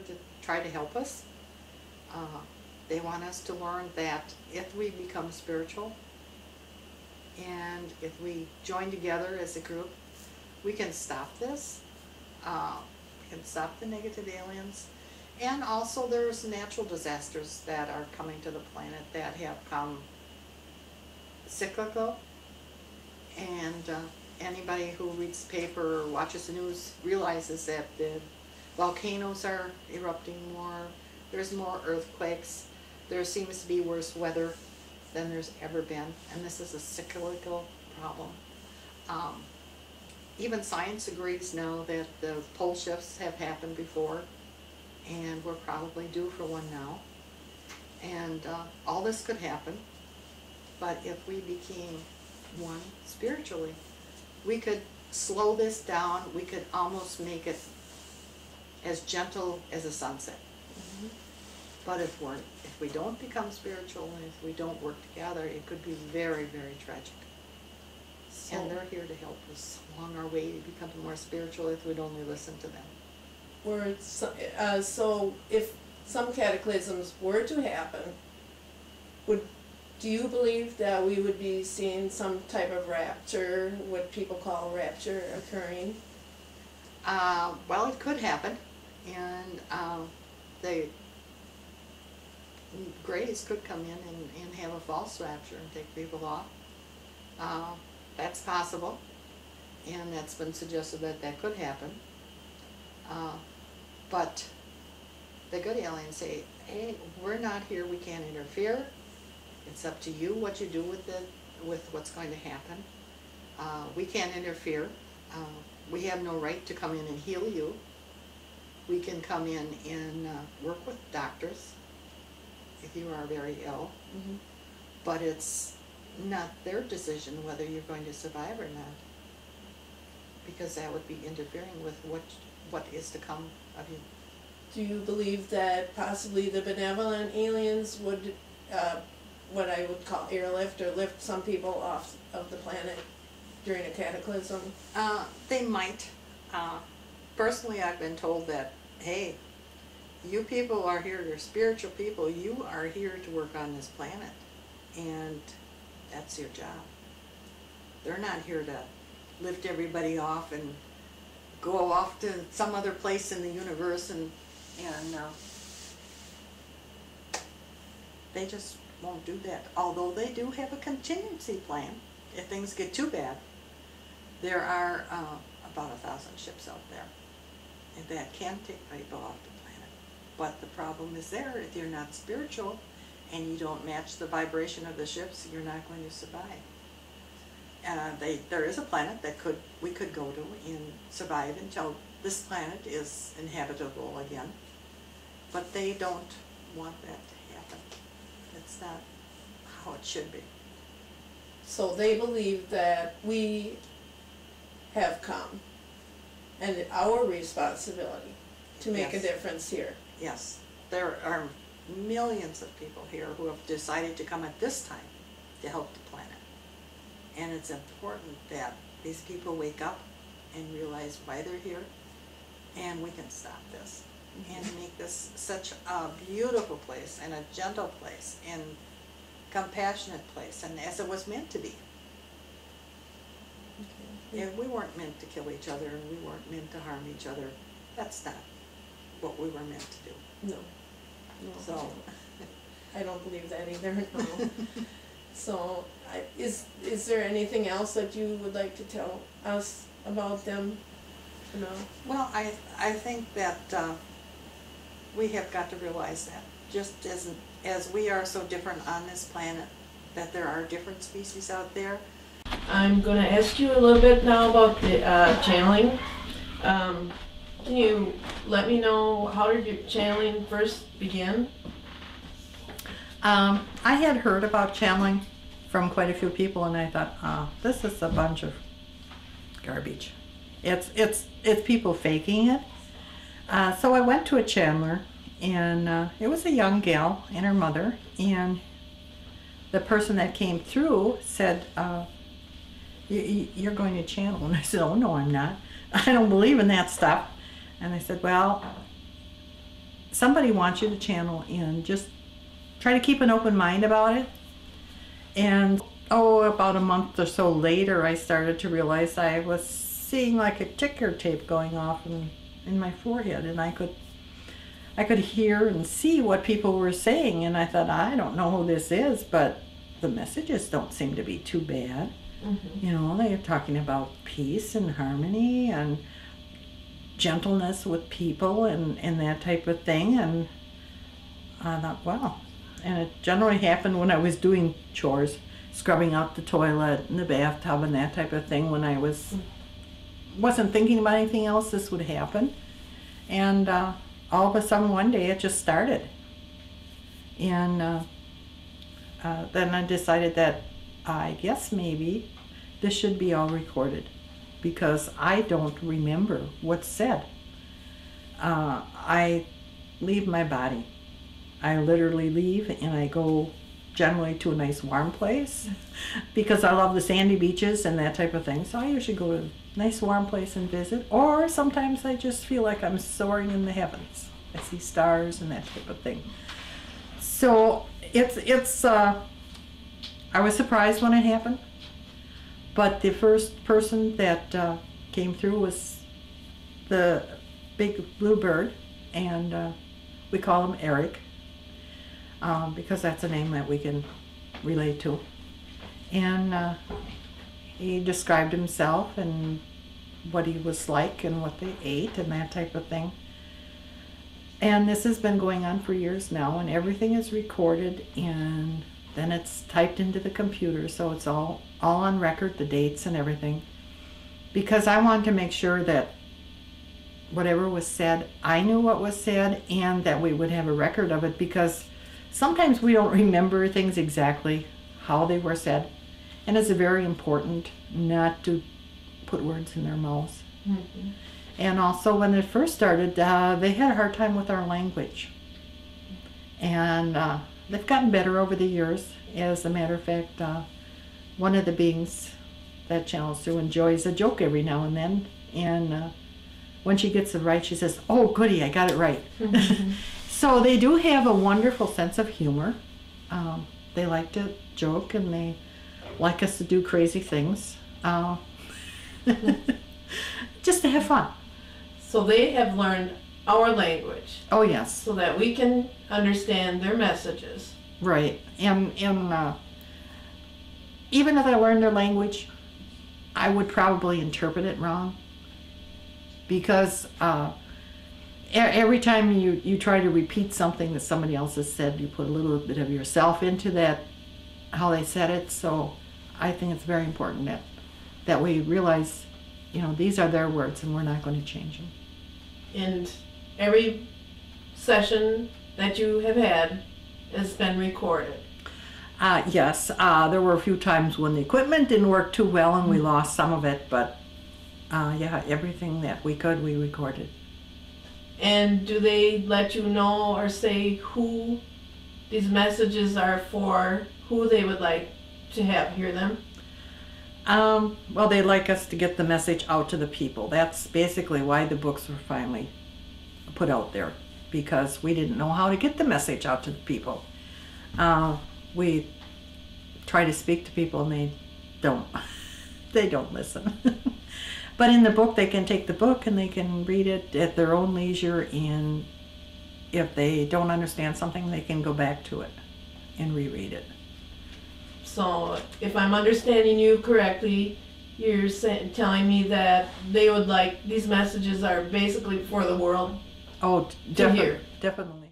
to try to help us. They want us to learn that if we become spiritual and if we join together as a group, we can stop this. We can stop the negative aliens. And also there's natural disasters that are coming to the planet that have come cyclical. And anybody who reads the paper or watches the news realizes that the volcanoes are erupting more, there's more earthquakes, there seems to be worse weather than there's ever been, and this is a cyclical problem. Even science agrees now that the pole shifts have happened before, and we're probably due for one now. And all this could happen, but if we became one spiritually, we could slow this down. We could almost make it as gentle as a sunset. Mm-hmm. But if we don't become spiritual and if we don't work together, it could be very, very tragic. So, and they're here to help us along our way to become more spiritual if we'd only listen to them. So if some cataclysms were to happen, do you believe that we would be seeing some type of rapture, what people call rapture, occurring? Well, it could happen, and the Greys could come in and have a false rapture and take people off. That's possible, and that's been suggested that that could happen. But the good aliens say, hey, we're not here, we can't interfere. It's up to you what you do with what's going to happen. We can't interfere. We have no right to come in and heal you. We can come in and work with doctors if you are very ill. Mm-hmm. But it's not their decision whether you're going to survive or not, because that would be interfering with what is to come of you. Do you believe that possibly the benevolent aliens would, what I would call airlift, or lift some people off of the planet during a cataclysm? They might. Personally, I've been told that, hey, you people are here, you're spiritual people, you are here to work on this planet, and that's your job. They're not here to lift everybody off and go off to some other place in the universe, and they just won't do that. Although they do have a contingency plan if things get too bad. There are about 1,000 ships out there and that can take people off the planet. But the problem is there, if you're not spiritual and you don't match the vibration of the ships, you're not going to survive. There is a planet that we could go to and survive until this planet is inhabitable again. But they don't want that to happen. It's not how it should be. So they believe that we have come, and it's our responsibility to make a difference here. Yes. There are millions of people here who have decided to come at this time to help the planet. And it's important that these people wake up and realize why they're here, and we can stop this and make this such a beautiful place and a gentle place and compassionate place, and as it was meant to be. Okay. And we weren't meant to kill each other, and we weren't meant to harm each other. That's not what we were meant to do. No. So I don't believe that either. No. So is there anything else that you would like to tell us about them? No. Well, I think that we have got to realize that just as we are so different on this planet, that there are different species out there. I'm going to ask you a little bit now about the channeling. Can you let me know, how did your channeling first begin? I had heard about channeling from quite a few people, and I thought, this is a bunch of garbage. It's people faking it. So I went to a channeler, and it was a young gal and her mother, and the person that came through said, you're going to channel. And I said, oh no, I'm not. I don't believe in that stuff. And they said, well, somebody wants you to channel in, just try to keep an open mind about it. And about a month or so later, I started to realize I was seeing like a ticker tape going off in my forehead, and I could hear and see what people were saying, and I thought, I don't know who this is, but the messages don't seem to be too bad. Mm-hmm. You know, they're talking about peace and harmony and gentleness with people and that type of thing. And I thought, wow. And it generally happened when I was doing chores, scrubbing out the toilet and the bathtub and that type of thing. When I wasn't thinking about anything else, this would happen. And all of a sudden one day it just started. And then I decided that I guess maybe this should be all recorded, because I don't remember what's said. I leave my body. I literally leave, and I go generally to a nice warm place because I love the sandy beaches and that type of thing. So I usually go to a nice warm place and visit, or sometimes I just feel like I'm soaring in the heavens. I see stars and that type of thing. So it's I was surprised when it happened, but the first person that came through was the big blue bird, and we call him Eric, because that's a name that we can relate to. And he described himself and what he was like and what they ate and that type of thing. And this has been going on for years now, and everything is recorded, and then it's typed into the computer, so it's all on record, the dates and everything, because I wanted to make sure that whatever was said, I knew what was said, and that we would have a record of it, because sometimes we don't remember things exactly how they were said, and it's very important not to put words in their mouths. Mm-hmm. And also, when it first started, they had a hard time with our language, and they've gotten better over the years. As a matter of fact, one of the beings that channels through enjoys a joke every now and then, and when she gets it right, she says, "Oh, goody, I got it right." Mm-hmm. So they do have a wonderful sense of humor. They like to joke, and they like us to do crazy things, just to have fun. So they have learned our language. Oh, yes. So that we can understand their messages. Right. And even if I learned their language, I would probably interpret it wrong, because every time you try to repeat something that somebody else has said, you put a little bit of yourself into that, how they said it. So I think it's very important that we realize, these are their words, and we're not going to change them. And every session that you have had has been recorded. Yes, there were a few times when the equipment didn't work too well and we lost some of it, but yeah, everything that we could, we recorded. And do they let you know or say who these messages are for, who they would like to hear them? Well, they like us to get the message out to the people. That's basically why the books were finally put out there, because we didn't know how to get the message out to the people. We try to speak to people, and they don't listen. But in the book, they can take the book and they can read it at their own leisure, and if they don't understand something, they can go back to it and reread it. So if I'm understanding you correctly, you're telling me that they would like, these messages are basically for the world Oh, to hear. definitely.